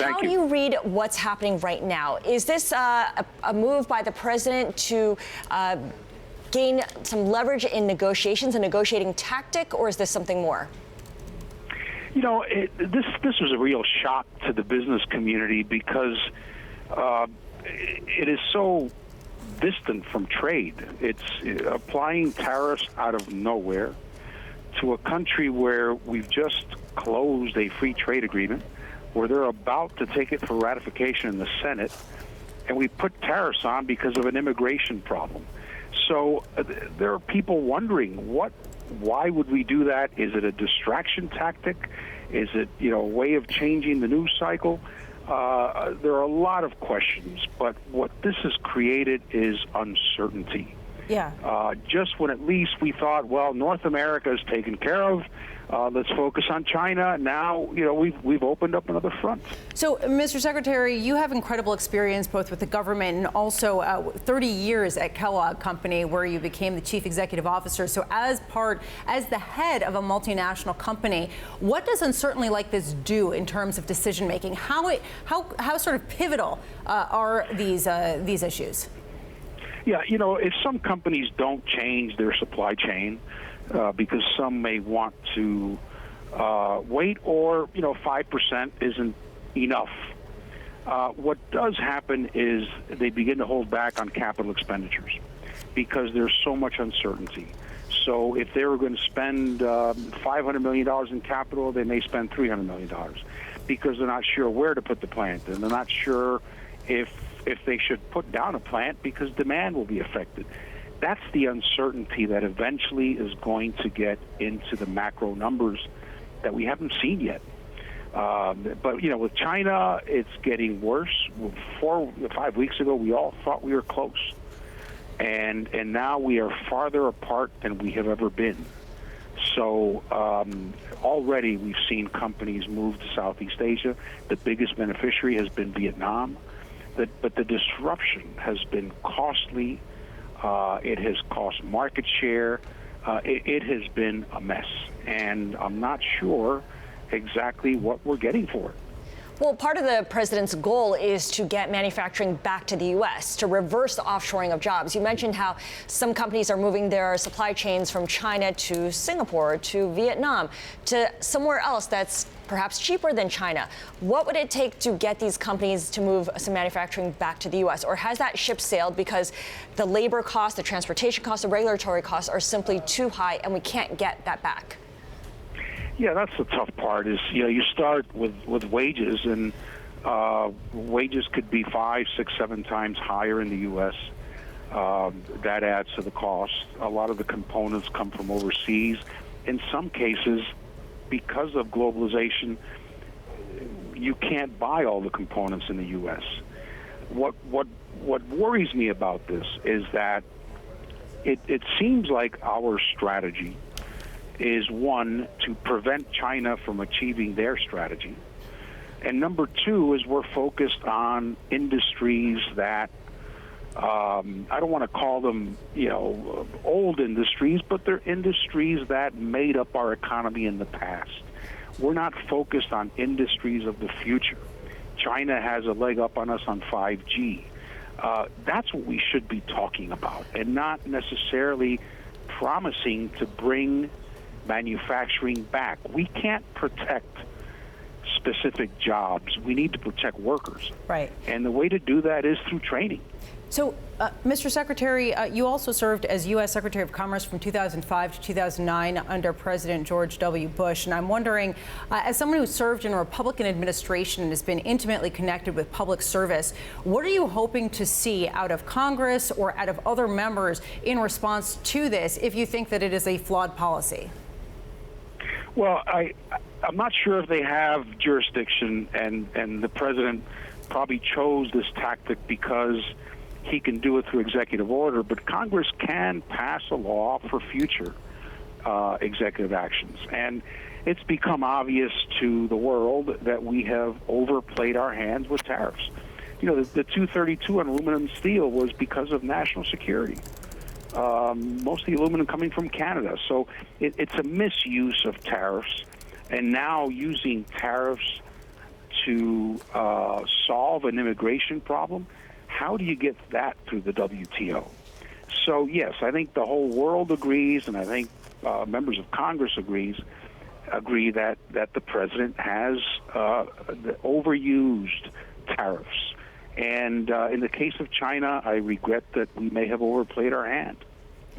How do you read what's happening right now? Is this a move by the president to gain some leverage in negotiations, a negotiating tactic, or is this something more? You know, this was a real shock to the business community because it is so distant from trade. It's applying tariffs out of nowhere to a country where we've just closed a free trade agreement, where they're about to take it for ratification in the Senate, and we put tariffs on because of an immigration problem. So there are people wondering, why would we do that? Is it a distraction tactic? Is it, a way of changing the news cycle? There are a lot of questions, but what this has created is uncertainty. Yeah. Just when at least we thought, well, North America is taken care of, let's focus on China. Now, we've opened up another front. So, Mr. Secretary, you have incredible experience both with the government and also 30 years at Kellogg Company, where you became the chief executive officer. So as the head of a multinational company, what does uncertainty like this do in terms of decision making? How sort of pivotal are these issues? Yeah, if some companies don't change their supply chain because some may want to wait, or 5% isn't enough. What does happen is they begin to hold back on capital expenditures because there's so much uncertainty. So if they were going to spend $500 million in capital, they may spend $300 million because they're not sure where to put the plant, and they're not sure if they should put down a plant because demand will be affected. That's the uncertainty that eventually is going to get into the macro numbers that we haven't seen yet. But, with China, it's getting worse. 4 or 5 weeks ago, we all thought we were close. And now we are farther apart than we have ever been. So already we've seen companies move to Southeast Asia. The biggest beneficiary has been Vietnam. But the disruption has been costly. It has cost market share. It has been a mess. And I'm not sure exactly what we're getting for it. Well, part of the president's goal is to get manufacturing back to the U.S., to reverse the offshoring of jobs. You mentioned how some companies are moving their supply chains from China to Singapore, to Vietnam, to somewhere else that's perhaps cheaper than China. What would it take to get these companies to move some manufacturing back to the U.S.? Or has that ship sailed because the labor costs, the transportation costs, the regulatory costs are simply too high and we can't get that back? Yeah, that's the tough part is, you start with wages, and wages could be 5, 6, 7 times higher in the U.S. That adds to the cost. A lot of the components come from overseas. In some cases, because of globalization, you can't buy all the components in the U.S. What worries me about this is that it seems like our strategy is, one, to prevent China from achieving their strategy. And number two is we're focused on industries that, I don't want to call them, old industries, but they're industries that made up our economy in the past. We're not focused on industries of the future. China has a leg up on us on 5G. That's what we should be talking about, and not necessarily promising to bring manufacturing back. We can't protect specific jobs. We need to protect workers. Right. And the way to do that is through training. So, Mr. Secretary, you also served as U.S. Secretary of Commerce from 2005 to 2009 under President George W. Bush. And I'm wondering, as someone who served in a Republican administration and has been intimately connected with public service, what are you hoping to see out of Congress or out of other members in response to this, if you think that it is a flawed policy? Well, I'm not sure if they have jurisdiction, and the president probably chose this tactic because he can do it through executive order, but Congress can pass a law for future executive actions. And it's become obvious to the world that we have overplayed our hands with tariffs. The 232 on aluminum and steel was because of national security. Most of the aluminum coming from Canada. So it's a misuse of tariffs, and now using tariffs to solve an immigration problem, how do you get that through the WTO? So, yes, I think the whole world agrees, and I think members of Congress agree that the president has overused tariffs. And in the case of China, I regret that we may have overplayed our hand.